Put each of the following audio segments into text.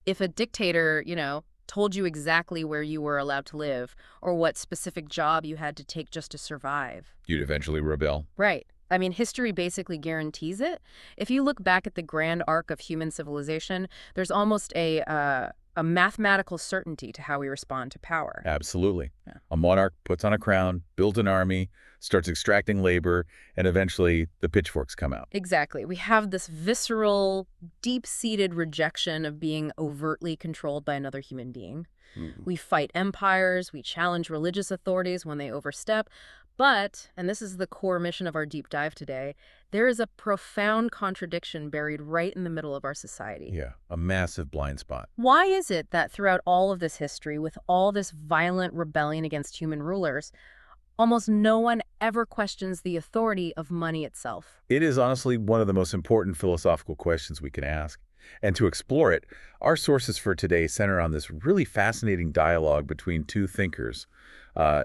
If a dictator, told you exactly where you were allowed to live or what specific job you had to take just to survive. You'd eventually rebel. Right. I mean, history basically guarantees it. If you look back at the grand arc of human civilization, there's almost a mathematical certainty to how we respond to power. Absolutely. Yeah. A monarch puts on a crown, builds an army, starts extracting labor, and eventually the pitchforks come out. Exactly. We have this visceral, deep-seated rejection of being overtly controlled by another human being. We fight empires, we challenge religious authorities when they overstep, but, and this is the core mission of our deep dive today, there is a profound contradiction buried right in the middle of our society. Yeah, a massive blind spot. Why is it that throughout all of this history, with all this violent rebellion against human rulers, almost no one ever questions the authority of money itself? It is honestly one of the most important philosophical questions we can ask. And to explore it, our sources for today center on this really fascinating dialogue between two thinkers,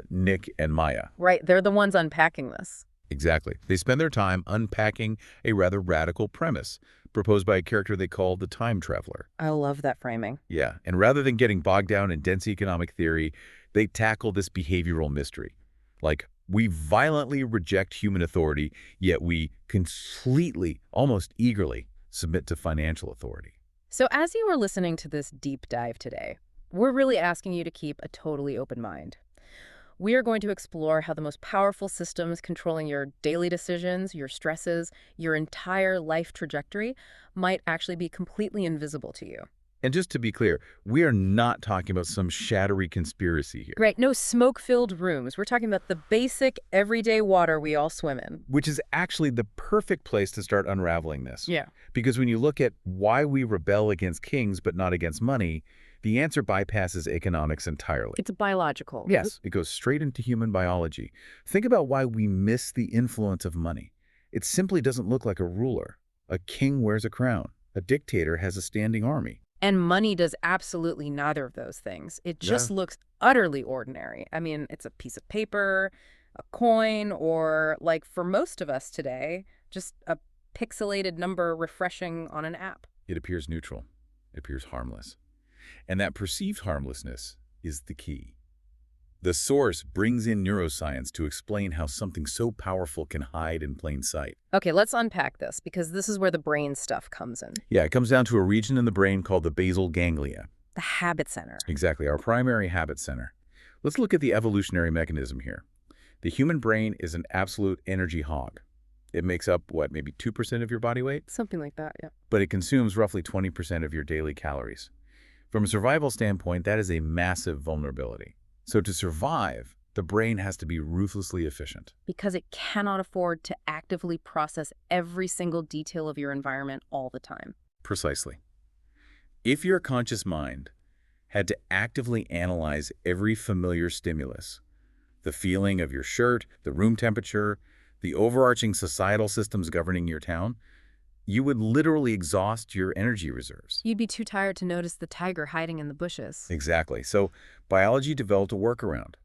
Nick and Maya. Right, they're the ones unpacking this. Exactly. They spend their time unpacking a rather radical premise proposed by a character they call the time traveler. I love that framing. Yeah, and rather than getting bogged down in dense economic theory, they tackle this behavioral mystery. Like, we violently reject human authority, yet we completely, almost eagerly, submit to financial authority. So as you were listening to this deep dive today, we're really asking you to keep a totally open mind. We are going to explore how the most powerful systems controlling your daily decisions, your stresses, your entire life trajectory might actually be completely invisible to you. And just to be clear, we are not talking about some shadowy conspiracy here. Right, no smoke-filled rooms. We're talking about the basic, everyday water we all swim in. Which is actually the perfect place to start unraveling this. Yeah. Because when you look at why we rebel against kings but not against money, the answer bypasses economics entirely. It's biological. Yes, it goes straight into human biology. Think about why we miss the influence of money. It simply doesn't look like a ruler. A king wears a crown. A dictator has a standing army. And money does absolutely neither of those things. It just looks utterly ordinary. I mean, it's a piece of paper, a coin, or, like for most of us today, just a pixelated number refreshing on an app. It appears neutral. It appears harmless. And that perceived harmlessness is the key. The source brings in neuroscience to explain how something so powerful can hide in plain sight. Okay, let's unpack this, because this is where the brain stuff comes in. Yeah, it comes down to a region in the brain called the basal ganglia. The habit center. Exactly, our primary habit center. Let's look at the evolutionary mechanism here. The human brain is an absolute energy hog. It makes up, what, maybe 2% of your body weight? Something like that, yeah. But it consumes roughly 20% of your daily calories. From a survival standpoint, that is a massive vulnerability. So to survive, the brain has to be ruthlessly efficient. Because it cannot afford to actively process every single detail of your environment all the time. Precisely. If your conscious mind had to actively analyze every familiar stimulus, the feeling of your shirt, the room temperature, the overarching societal systems governing your town, you would literally exhaust your energy reserves. You'd be too tired to notice the tiger hiding in the bushes. Exactly. So biology developed a workaround.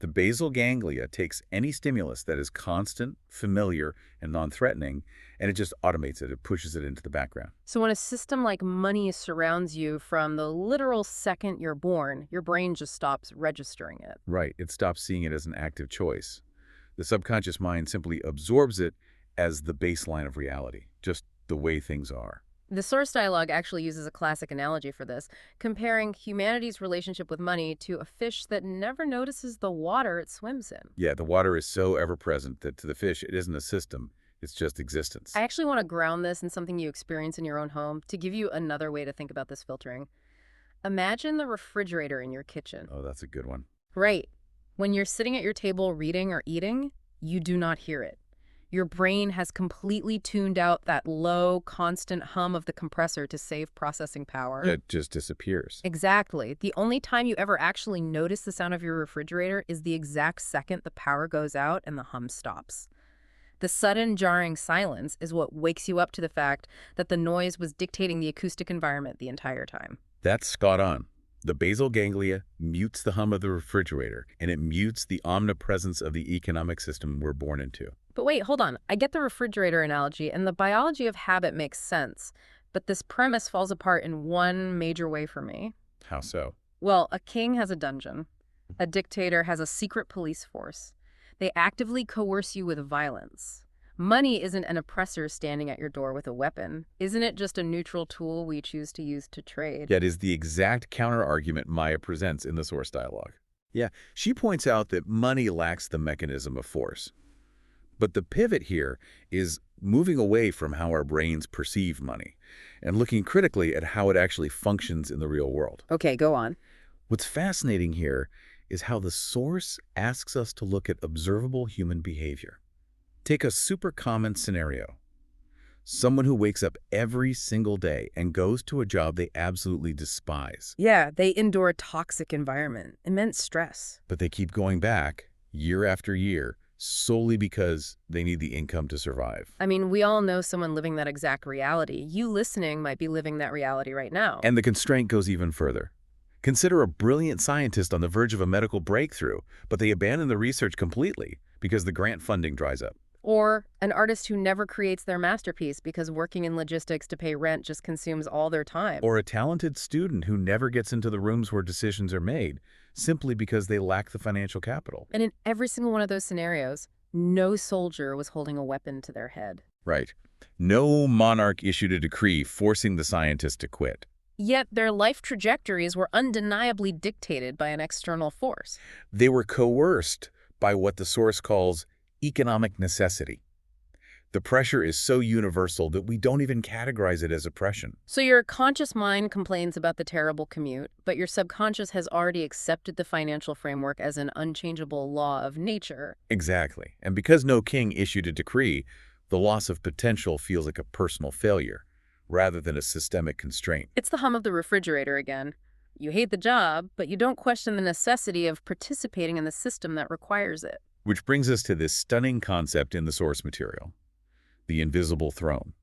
The basal ganglia takes any stimulus that is constant, familiar, and non-threatening, and it just automates it. It pushes it into the background. So when a system like money surrounds you from the literal second you're born, your brain just stops registering it. Right. It stops seeing it as an active choice. The subconscious mind simply absorbs it as the baseline of reality, just the way things are. The source dialogue actually uses a classic analogy for this, comparing humanity's relationship with money to a fish that never notices the water it swims in. Yeah, the water is so ever-present that to the fish, it isn't a system. It's just existence. I actually want to ground this in something you experience in your own home to give you another way to think about this filtering. Imagine the refrigerator in your kitchen. Oh, that's a good one. Right. When you're sitting at your table reading or eating, you do not hear it. Your brain has completely tuned out that low, constant hum of the compressor to save processing power. It just disappears. Exactly. The only time you ever actually notice the sound of your refrigerator is the exact second the power goes out and the hum stops. The sudden, jarring silence is what wakes you up to the fact that the noise was dictating the acoustic environment the entire time. That's spot on. The basal ganglia mutes the hum of the refrigerator, and it mutes the omnipresence of the economic system we're born into. But wait, hold on. I get the refrigerator analogy, and the biology of habit makes sense. But this premise falls apart in one major way for me. How so? Well, a king has a dungeon. A dictator has a secret police force. They actively coerce you with violence. Money isn't an oppressor standing at your door with a weapon. Isn't it just a neutral tool we choose to use to trade? That is the exact counter-argument Maya presents in the source dialogue. Yeah, she points out that money lacks the mechanism of force. But the pivot here is moving away from how our brains perceive money and looking critically at how it actually functions in the real world. Okay, go on. What's fascinating here is how the source asks us to look at observable human behavior. Take a super common scenario. Someone who wakes up every single day and goes to a job they absolutely despise. Yeah, they endure a toxic environment, immense stress. But they keep going back year after year solely because they need the income to survive. I mean, we all know someone living that exact reality. You listening might be living that reality right now. And the constraint goes even further. Consider a brilliant scientist on the verge of a medical breakthrough, but they abandon the research completely because the grant funding dries up. Or an artist who never creates their masterpiece because working in logistics to pay rent just consumes all their time. Or a talented student who never gets into the rooms where decisions are made, simply because they lack the financial capital. And in every single one of those scenarios, no soldier was holding a weapon to their head. Right. No monarch issued a decree forcing the scientist to quit. Yet their life trajectories were undeniably dictated by an external force. They were coerced by what the source calls economic necessity. The pressure is so universal that we don't even categorize it as oppression. So your conscious mind complains about the terrible commute, but your subconscious has already accepted the financial framework as an unchangeable law of nature. Exactly. And because no king issued a decree, the loss of potential feels like a personal failure rather than a systemic constraint. It's the hum of the refrigerator again. You hate the job, but you don't question the necessity of participating in the system that requires it. Which brings us to this stunning concept in the source material, the invisible throne.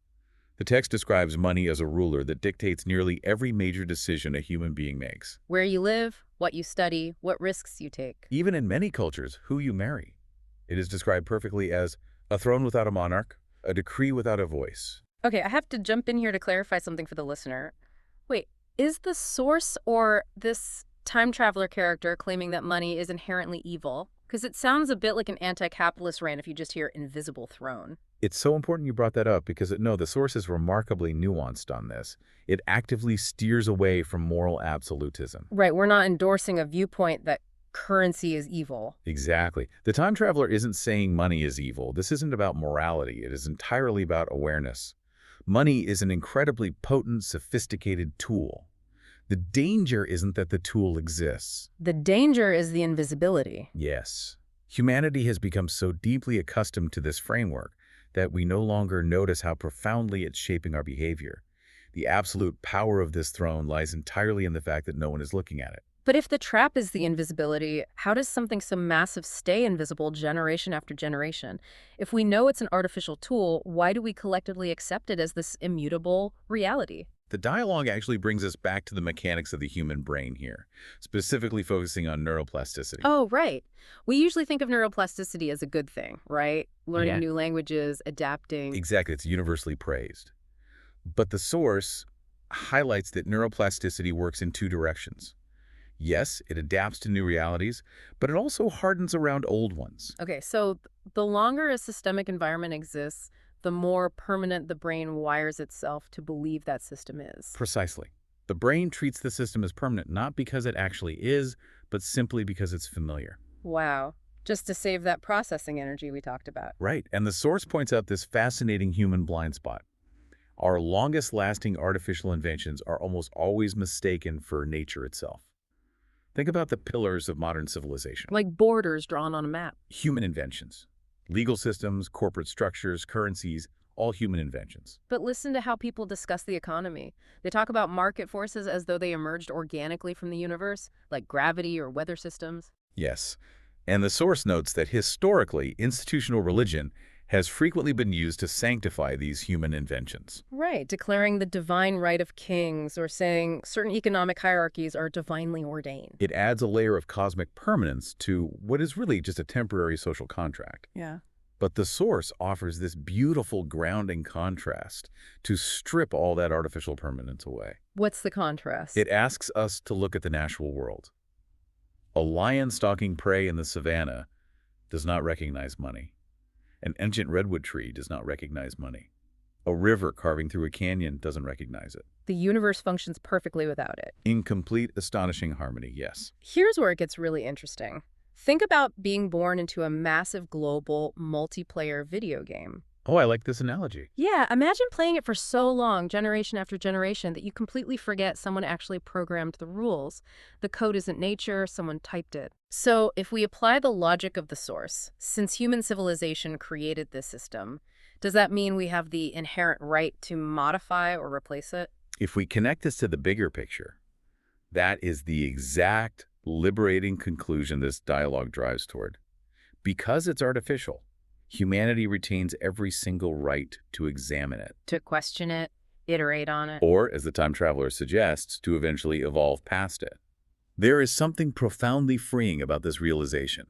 The text describes money as a ruler that dictates nearly every major decision a human being makes. Where you live, what you study, what risks you take. Even in many cultures, who you marry. It is described perfectly as a throne without a monarch, a decree without a voice. Okay, I have to jump in here to clarify something for the listener. Wait, is the source or this time traveler character claiming that money is inherently evil? Because it sounds a bit like an anti-capitalist rant if you just hear invisible throne. It's so important you brought that up because, the source is remarkably nuanced on this. It actively steers away from moral absolutism. Right, we're not endorsing a viewpoint that currency is evil. Exactly. The time traveler isn't saying money is evil. This isn't about morality. It is entirely about awareness. Money is an incredibly potent, sophisticated tool. The danger isn't that the tool exists. The danger is the invisibility. Yes. Humanity has become so deeply accustomed to this framework that we no longer notice how profoundly it's shaping our behavior. The absolute power of this throne lies entirely in the fact that no one is looking at it. But if the trap is the invisibility, how does something so massive stay invisible generation after generation? If we know it's an artificial tool, why do we collectively accept it as this immutable reality? The dialogue actually brings us back to the mechanics of the human brain here, specifically focusing on neuroplasticity. Oh, right. We usually think of neuroplasticity as a good thing, right? Learning Yeah. new languages, adapting. Exactly, it's universally praised. But the source highlights that neuroplasticity works in two directions. Yes, it adapts to new realities, but it also hardens around old ones. Okay, so the longer a systemic environment exists, the more permanent the brain wires itself to believe that system is. Precisely. The brain treats the system as permanent, not because it actually is, but simply because it's familiar. Wow. Just to save that processing energy we talked about. Right, and the source points out this fascinating human blind spot. Our longest-lasting artificial inventions are almost always mistaken for nature itself. Think about the pillars of modern civilization. Like borders drawn on a map. Human inventions. Legal systems, corporate structures, currencies, all human inventions. But listen to how people discuss the economy. They talk about market forces as though they emerged organically from the universe, like gravity or weather systems. Yes, and the source notes that historically, institutional religion has frequently been used to sanctify these human inventions. Right, declaring the divine right of kings or saying certain economic hierarchies are divinely ordained. It adds a layer of cosmic permanence to what is really just a temporary social contract. Yeah. But the source offers this beautiful grounding contrast to strip all that artificial permanence away. What's the contrast? It asks us to look at the natural world. A lion stalking prey in the savannah does not recognize money. An ancient redwood tree does not recognize money. A river carving through a canyon doesn't recognize it. The universe functions perfectly without it. In complete, astonishing harmony, yes. Here's where it gets really interesting. Think about being born into a massive global multiplayer video game. Oh, I like this analogy. Yeah, imagine playing it for so long, generation after generation, that you completely forget someone actually programmed the rules. The code isn't nature, someone typed it. So if we apply the logic of the source, since human civilization created this system, does that mean we have the inherent right to modify or replace it? If we connect this to the bigger picture, that is the exact liberating conclusion this dialogue drives toward. Because it's artificial, humanity retains every single right to examine it. To question it, iterate on it. Or, as the time traveler suggests, to eventually evolve past it. There is something profoundly freeing about this realization.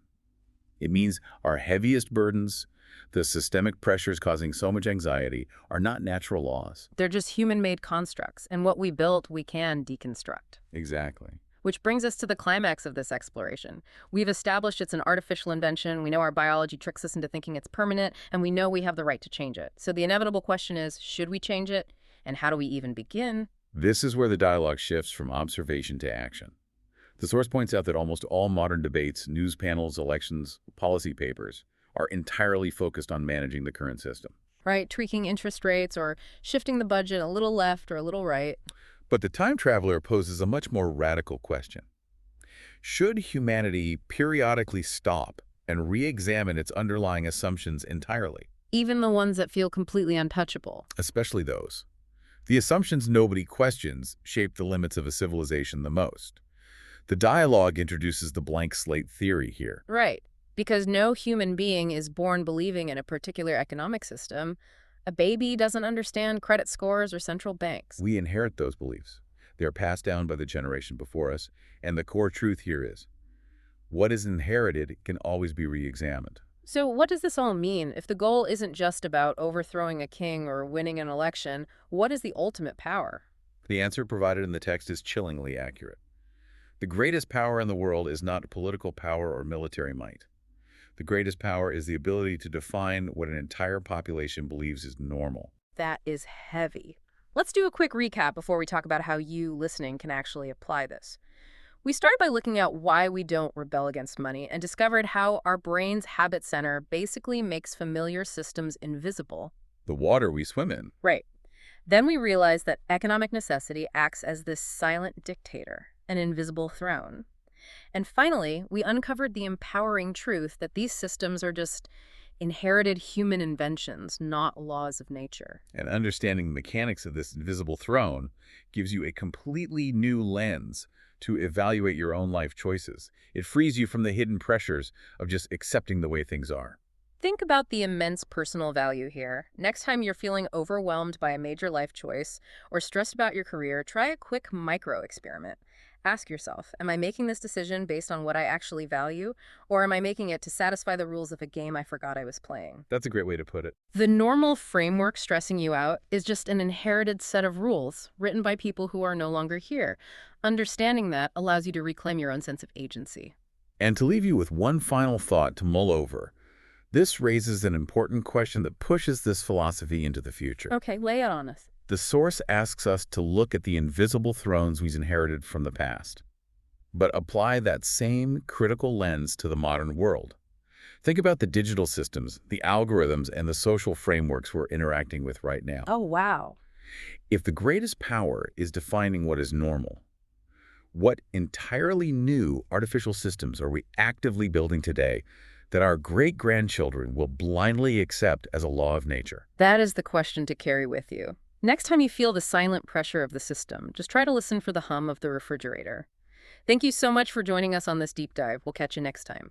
It means our heaviest burdens, the systemic pressures causing so much anxiety, are not natural laws. They're just human-made constructs, and what we built, we can deconstruct. Exactly. Which brings us to the climax of this exploration. We've established it's an artificial invention, we know our biology tricks us into thinking it's permanent, and we know we have the right to change it. So the inevitable question is, should we change it? And how do we even begin? This is where the dialogue shifts from observation to action. The source points out that almost all modern debates, news panels, elections, policy papers, are entirely focused on managing the current system. Right, tweaking interest rates or shifting the budget a little left or a little right. But the time traveler poses a much more radical question. Should humanity periodically stop and re-examine its underlying assumptions entirely? Even the ones that feel completely untouchable. Especially those. The assumptions nobody questions shape the limits of a civilization the most. The dialogue introduces the blank slate theory here. Right, because no human being is born believing in a particular economic system. A baby doesn't understand credit scores or central banks. We inherit those beliefs. They are passed down by the generation before us, and the core truth here is, what is inherited can always be re-examined. So what does this all mean? If the goal isn't just about overthrowing a king or winning an election, what is the ultimate power? The answer provided in the text is chillingly accurate. The greatest power in the world is not political power or military might. The greatest power is the ability to define what an entire population believes is normal. That is heavy. Let's do a quick recap before we talk about how you, listening, can actually apply this. We started by looking at why we don't rebel against money and discovered how our brain's habit center basically makes familiar systems invisible. The water we swim in. Right. Then we realized that economic necessity acts as this silent dictator, an invisible throne. And finally, we uncovered the empowering truth that these systems are just inherited human inventions, not laws of nature. And understanding the mechanics of this invisible throne gives you a completely new lens to evaluate your own life choices. It frees you from the hidden pressures of just accepting the way things are. Think about the immense personal value here. Next time you're feeling overwhelmed by a major life choice or stressed about your career, try a quick micro-experiment. Ask yourself, am I making this decision based on what I actually value, or am I making it to satisfy the rules of a game I forgot I was playing? That's a great way to put it. The normal framework stressing you out is just an inherited set of rules written by people who are no longer here. Understanding that allows you to reclaim your own sense of agency. And to leave you with one final thought to mull over, this raises an important question that pushes this philosophy into the future. Okay, lay it on us. The source asks us to look at the invisible thrones we've inherited from the past, but apply that same critical lens to the modern world. Think about the digital systems, the algorithms, and the social frameworks we're interacting with right now. Oh, wow. If the greatest power is defining what is normal, what entirely new artificial systems are we actively building today that our great-grandchildren will blindly accept as a law of nature? That is the question to carry with you. Next time you feel the silent pressure of the system, just try to listen for the hum of the refrigerator. Thank you so much for joining us on this deep dive. We'll catch you next time.